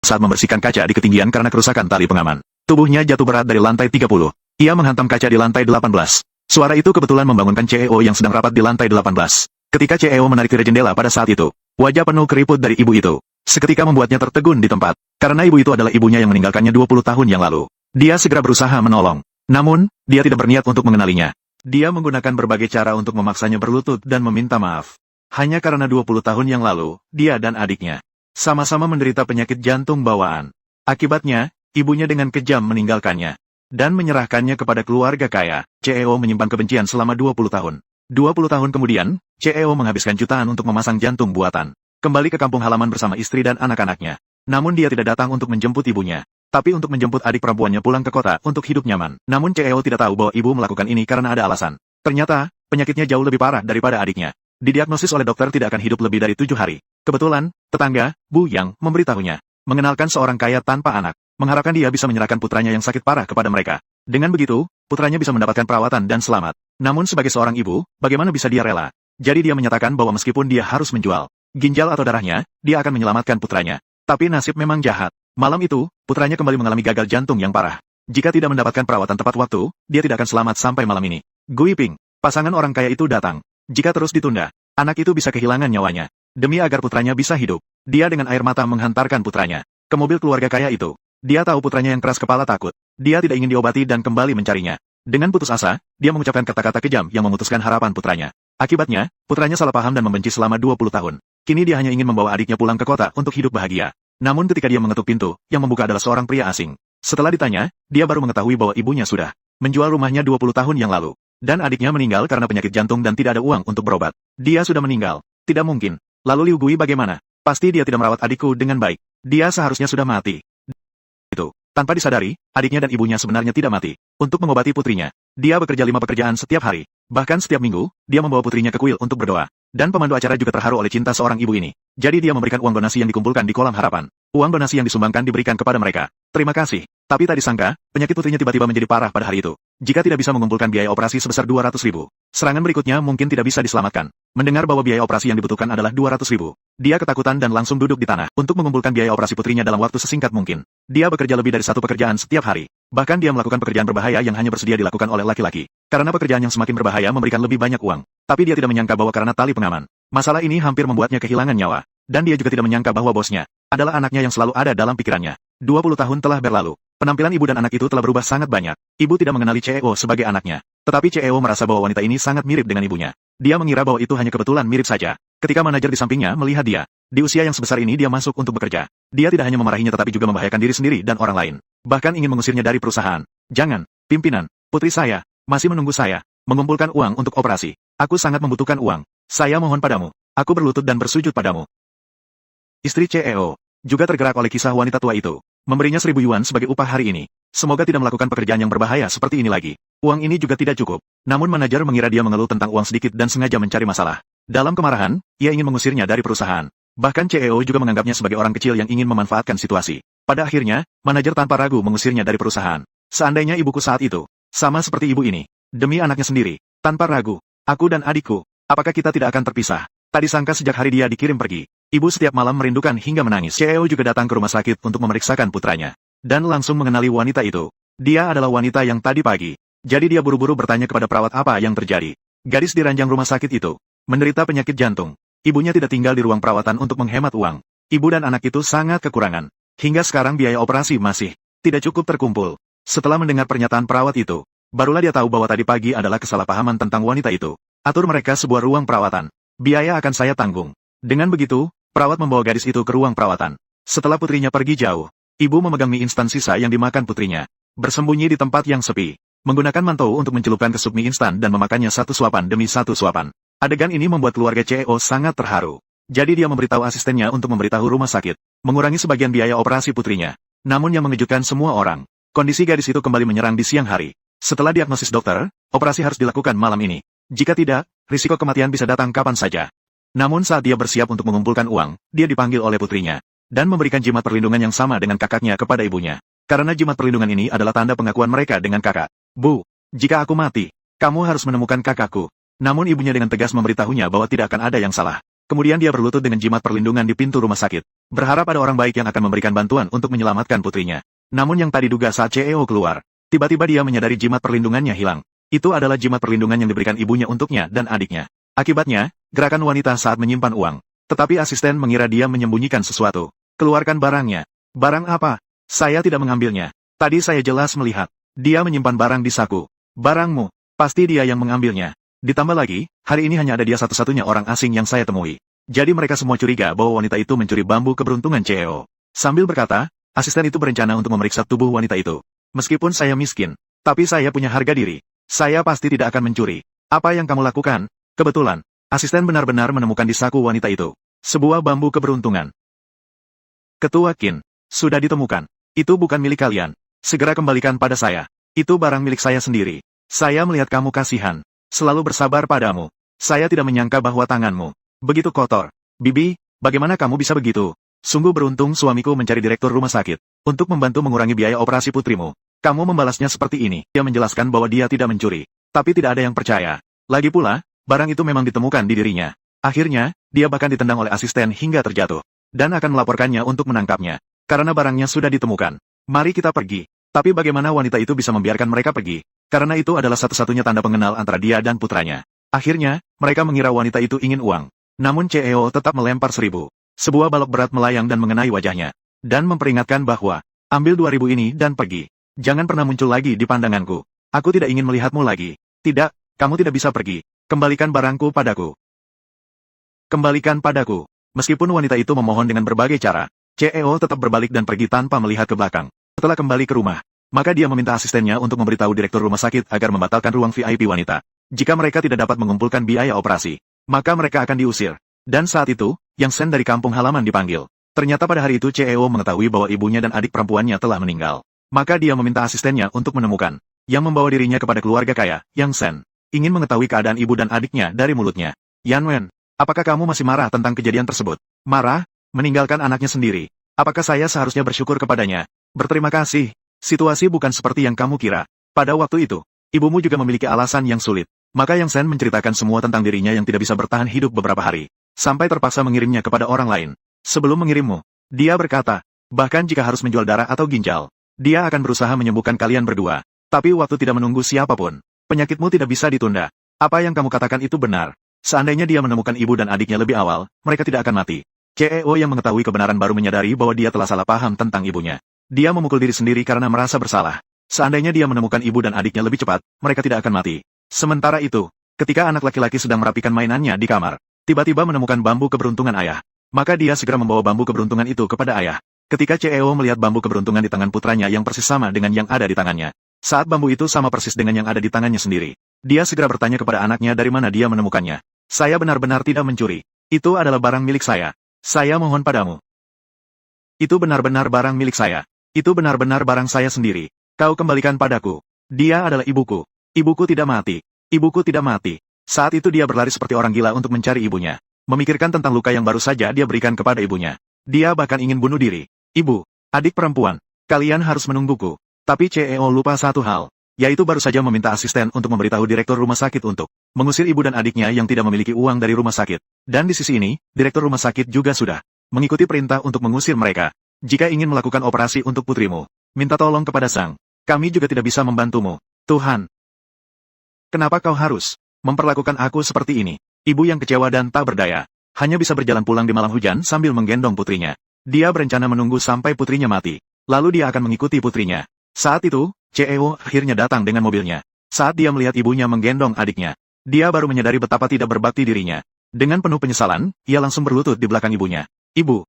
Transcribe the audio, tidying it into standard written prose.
saat membersihkan kaca di ketinggian karena kerusakan tali pengaman. Tubuhnya jatuh berat dari lantai 30. Ia menghantam kaca di lantai 18. Suara itu kebetulan membangunkan CEO yang sedang rapat di lantai 18. Ketika CEO menarik tirai jendela pada saat itu, wajah penuh keriput dari ibu itu seketika membuatnya tertegun di tempat, karena ibu itu adalah ibunya yang meninggalkannya 20 tahun yang lalu. Dia segera berusaha menolong. Namun, dia tidak berniat untuk mengenalinya. Dia menggunakan berbagai cara untuk memaksanya berlutut dan meminta maaf. Hanya karena 20 tahun yang lalu, dia dan adiknya sama-sama menderita penyakit jantung bawaan. Akibatnya, ibunya dengan kejam meninggalkannya dan menyerahkannya kepada keluarga kaya. CEO menyimpan kebencian selama 20 tahun. 20 tahun kemudian, CEO menghabiskan jutaan untuk memasang jantung buatan. Kembali ke kampung halaman bersama istri dan anak-anaknya. Namun dia tidak datang untuk menjemput ibunya, tapi untuk menjemput adik perempuannya pulang ke kota untuk hidup nyaman. Namun CEO tidak tahu bahwa ibu melakukan ini karena ada alasan. Ternyata, penyakitnya jauh lebih parah daripada adiknya. Didiagnosis oleh dokter tidak akan hidup lebih dari 7 hari. Kebetulan, tetangga, Bu Yang, memberitahunya. Mengenalkan seorang kaya tanpa anak, mengharapkan dia bisa menyerahkan putranya yang sakit parah kepada mereka. Dengan begitu, putranya bisa mendapatkan perawatan dan selamat. Namun sebagai seorang ibu, bagaimana bisa dia rela? Jadi dia menyatakan bahwa meskipun dia harus menjual ginjal atau darahnya, dia akan menyelamatkan putranya. Tapi nasib memang jahat. Malam itu, putranya kembali mengalami gagal jantung yang parah. Jika tidak mendapatkan perawatan tepat waktu, dia tidak akan selamat sampai malam ini. Gui Ping, pasangan orang kaya itu datang. Jika terus ditunda, anak itu bisa kehilangan nyawanya. Demi agar putranya bisa hidup, dia dengan air mata menghantarkan putranya ke mobil keluarga kaya itu. Dia tahu putranya yang keras kepala takut. Dia tidak ingin diobati dan kembali mencarinya. Dengan putus asa, dia mengucapkan kata-kata kejam yang memutuskan harapan putranya. Akibatnya, putranya salah paham dan membenci selama 20 tahun. Kini dia hanya ingin membawa adiknya pulang ke kota untuk hidup bahagia. Namun ketika dia mengetuk pintu, yang membuka adalah seorang pria asing. Setelah ditanya, dia baru mengetahui bahwa ibunya sudah menjual rumahnya 20 tahun yang lalu. Dan adiknya meninggal karena penyakit jantung dan tidak ada uang untuk berobat. Dia sudah meninggal. Tidak mungkin. Lalu Liu Gui bagaimana? Pasti dia tidak merawat adikku dengan baik. Dia seharusnya sudah mati. Itu. Tanpa disadari, adiknya dan ibunya sebenarnya tidak mati. Untuk mengobati putrinya, dia bekerja 5 pekerjaan setiap hari. Bahkan setiap minggu, dia membawa putrinya ke kuil untuk berdoa. Dan pemandu acara juga terharu oleh cinta seorang ibu ini. Jadi dia memberikan uang donasi yang dikumpulkan di kolam harapan. Uang donasi yang disumbangkan diberikan kepada mereka. Terima kasih. Tapi tak disangka, penyakit putrinya tiba-tiba menjadi parah pada hari itu. Jika tidak bisa mengumpulkan biaya operasi sebesar 200.000, serangan berikutnya mungkin tidak bisa diselamatkan. Mendengar bahwa biaya operasi yang dibutuhkan adalah 200.000, dia ketakutan dan langsung duduk di tanah untuk mengumpulkan biaya operasi putrinya dalam waktu sesingkat mungkin. Dia bekerja lebih dari 1 pekerjaan setiap hari. Bahkan dia melakukan pekerjaan berbahaya yang hanya bersedia dilakukan oleh laki-laki. Karena pekerjaan yang semakin berbahaya memberikan lebih banyak uang. Tapi dia tidak menyangka bahwa karena tali pengaman, masalah ini hampir membuatnya kehilangan nyawa. Dan dia juga tidak menyangka bahwa bosnya adalah anaknya yang selalu ada dalam pikirannya. 20 tahun telah berlalu. Penampilan ibu dan anak itu telah berubah sangat banyak. Ibu tidak mengenali CEO sebagai anaknya. Tetapi CEO merasa bahwa wanita ini sangat mirip dengan ibunya. Dia mengira bahwa itu hanya kebetulan mirip saja. Ketika manajer di sampingnya melihat dia, di usia yang sebesar ini dia masuk untuk bekerja. Dia tidak hanya memarahinya tetapi juga membahayakan diri sendiri dan orang lain. Bahkan ingin mengusirnya dari perusahaan. Jangan, pimpinan, putri saya, masih menunggu saya, mengumpulkan uang untuk operasi. Aku sangat membutuhkan uang. Saya mohon padamu. Aku berlutut dan bersujud padamu. Istri CEO juga tergerak oleh kisah wanita tua itu. Memberinya 1.000 yuan sebagai upah hari ini. Semoga tidak melakukan pekerjaan yang berbahaya seperti ini lagi. Uang ini juga tidak cukup. Namun manajer mengira dia mengeluh tentang uang sedikit dan sengaja mencari masalah. Dalam kemarahan, ia ingin mengusirnya dari perusahaan. Bahkan CEO juga menganggapnya sebagai orang kecil yang ingin memanfaatkan situasi. Pada akhirnya, manajer tanpa ragu mengusirnya dari perusahaan. Seandainya ibuku saat itu, sama seperti ibu ini, demi anaknya sendiri, tanpa ragu, aku dan adikku, apakah kita tidak akan terpisah? Tak disangka sejak hari dia dikirim pergi, ibu setiap malam merindukan hingga menangis. CEO juga datang ke rumah sakit untuk memeriksakan putranya. Dan langsung mengenali wanita itu. Dia adalah wanita yang tadi pagi. Jadi dia buru-buru bertanya kepada perawat apa yang terjadi. Gadis di ranjang rumah sakit itu menderita penyakit jantung. Ibunya tidak tinggal di ruang perawatan untuk menghemat uang. Ibu dan anak itu sangat kekurangan. Hingga sekarang biaya operasi masih tidak cukup terkumpul. Setelah mendengar pernyataan perawat itu, barulah dia tahu bahwa tadi pagi adalah kesalahpahaman tentang wanita itu. Atur mereka sebuah ruang perawatan. Biaya akan saya tanggung. Dengan begitu, perawat membawa gadis itu ke ruang perawatan. Setelah putrinya pergi jauh, ibu memegang mie instan sisa yang dimakan putrinya. Bersembunyi di tempat yang sepi. Menggunakan mantou untuk mencelupkan ke sup mie instan dan memakannya satu suapan demi satu suapan. Adegan ini membuat keluarga CEO sangat terharu. Jadi dia memberitahu asistennya untuk memberitahu rumah sakit, mengurangi sebagian biaya operasi putrinya. Namun yang mengejutkan semua orang, kondisi gadis itu kembali menyerang di siang hari. Setelah diagnosis dokter, operasi harus dilakukan malam ini. Jika tidak, risiko kematian bisa datang kapan saja. Namun saat dia bersiap untuk mengumpulkan uang, dia dipanggil oleh putrinya, dan memberikan jimat perlindungan yang sama dengan kakaknya kepada ibunya. Karena jimat perlindungan ini adalah tanda pengakuan mereka dengan kakak. Bu, jika aku mati, kamu harus menemukan kakakku. Namun ibunya dengan tegas memberitahunya bahwa tidak akan ada yang salah. Kemudian dia berlutut dengan jimat perlindungan di pintu rumah sakit. berharap ada orang baik yang akan memberikan bantuan untuk menyelamatkan putrinya. Namun yang tadi duga saat CEO keluar, tiba-tiba dia menyadari jimat perlindungannya hilang. Itu adalah jimat perlindungan yang diberikan ibunya untuknya dan adiknya. Akibatnya, gerakan wanita saat menyimpan uang. Tetapi asisten mengira dia menyembunyikan sesuatu. Keluarkan barangnya. Barang apa? Saya tidak mengambilnya. Tadi saya jelas melihat. Dia menyimpan barang di saku. Barangmu. Pasti dia yang mengambilnya. Ditambah lagi, hari ini hanya ada dia satu-satunya orang asing yang saya temui. Jadi mereka semua curiga bahwa wanita itu mencuri bambu keberuntungan CEO. Sambil berkata, asisten itu berencana untuk memeriksa tubuh wanita itu. Meskipun saya miskin, tapi saya punya harga diri. Saya pasti tidak akan mencuri. Apa yang kamu lakukan? Kebetulan, asisten benar-benar menemukan di saku wanita itu sebuah bambu keberuntungan. Ketua Qin, sudah ditemukan. Itu bukan milik kalian. Segera kembalikan pada saya. Itu barang milik saya sendiri. Saya melihat kamu kasihan. Selalu bersabar padamu. Saya tidak menyangka bahwa tanganmu begitu kotor. Bibi, bagaimana kamu bisa begitu? Sungguh beruntung suamiku mencari direktur rumah sakit untuk membantu mengurangi biaya operasi putrimu. Kamu membalasnya seperti ini. Dia menjelaskan bahwa dia tidak mencuri. Tapi tidak ada yang percaya. Lagi pula, barang itu memang ditemukan di dirinya. Akhirnya, dia bahkan ditendang oleh asisten hingga terjatuh. Dan akan melaporkannya untuk menangkapnya. Karena barangnya sudah ditemukan. Mari kita pergi. Tapi bagaimana wanita itu bisa membiarkan mereka pergi? Karena itu adalah satu-satunya tanda pengenal antara dia dan putranya. Akhirnya, mereka mengira wanita itu ingin uang. Namun CEO tetap melempar 1000. Sebuah balok berat melayang dan mengenai wajahnya. Dan memperingatkan bahwa, ambil 2000 ini dan pergi. Jangan pernah muncul lagi di pandanganku. Aku tidak ingin melihatmu lagi. Tidak, kamu tidak bisa pergi. Kembalikan barangku padaku. Kembalikan padaku. Meskipun wanita itu memohon dengan berbagai cara, CEO tetap berbalik dan pergi tanpa melihat ke belakang. Setelah kembali ke rumah, maka dia meminta asistennya untuk memberitahu direktur rumah sakit agar membatalkan ruang VIP wanita. Jika mereka tidak dapat mengumpulkan biaya operasi, maka mereka akan diusir. Dan saat itu, Yang Sen dari kampung halaman dipanggil. Ternyata pada hari itu CEO mengetahui bahwa ibunya dan adik perempuannya telah meninggal. Maka dia meminta asistennya untuk menemukan, yang membawa dirinya kepada keluarga kaya, Yang Sen. Ingin mengetahui keadaan ibu dan adiknya dari mulutnya. Yan Wen, apakah kamu masih marah tentang kejadian tersebut? Marah? Meninggalkan anaknya sendiri. Apakah saya seharusnya bersyukur kepadanya? Berterima kasih. Situasi bukan seperti yang kamu kira. Pada waktu itu, ibumu juga memiliki alasan yang sulit. Maka Yang Sen menceritakan semua tentang dirinya yang tidak bisa bertahan hidup beberapa hari. Sampai terpaksa mengirimnya kepada orang lain. Sebelum mengirimmu, dia berkata, bahkan jika harus menjual darah atau ginjal, dia akan berusaha menyembuhkan kalian berdua. Tapi waktu tidak menunggu siapapun. Penyakitmu tidak bisa ditunda. Apa yang kamu katakan itu benar. Seandainya dia menemukan ibu dan adiknya lebih awal, mereka tidak akan mati. CEO yang mengetahui kebenaran baru menyadari bahwa dia telah salah paham tentang ibunya. Dia memukul diri sendiri karena merasa bersalah. Seandainya dia menemukan ibu dan adiknya lebih cepat, mereka tidak akan mati. Sementara itu, ketika anak laki-laki sedang merapikan mainannya di kamar, tiba-tiba menemukan bambu keberuntungan ayah. Maka dia segera membawa bambu keberuntungan itu kepada ayah. Ketika CEO melihat bambu keberuntungan di tangan putranya yang persis sama dengan yang ada di tangannya. Saat bambu itu sama persis dengan yang ada di tangannya sendiri. Dia segera bertanya kepada anaknya dari mana dia menemukannya. Saya benar-benar tidak mencuri. Itu adalah barang milik saya. Saya mohon padamu. Itu benar-benar barang milik saya. Itu benar-benar barang saya sendiri. Kau kembalikan padaku. Dia adalah ibuku. Ibuku tidak mati. Ibuku tidak mati. Saat itu dia berlari seperti orang gila untuk mencari ibunya. Memikirkan tentang luka yang baru saja dia berikan kepada ibunya. Dia bahkan ingin bunuh diri. Ibu, adik perempuan, kalian harus menungguku. Tapi CEO lupa satu hal. Yaitu baru saja meminta asisten untuk memberitahu direktur rumah sakit untuk mengusir ibu dan adiknya yang tidak memiliki uang dari rumah sakit. Dan di sisi ini, direktur rumah sakit juga sudah mengikuti perintah untuk mengusir mereka. Jika ingin melakukan operasi untuk putrimu, minta tolong kepada Sang. Kami juga tidak bisa membantumu. Tuhan. Kenapa kau harus memperlakukan aku seperti ini? Ibu yang kecewa dan tak berdaya, hanya bisa berjalan pulang di malam hujan sambil menggendong putrinya. Dia berencana menunggu sampai putrinya mati. Lalu dia akan mengikuti putrinya. Saat itu, CEO akhirnya datang dengan mobilnya. Saat dia melihat ibunya menggendong adiknya, dia baru menyadari betapa tidak berbakti dirinya. Dengan penuh penyesalan, ia langsung berlutut di belakang ibunya. Ibu,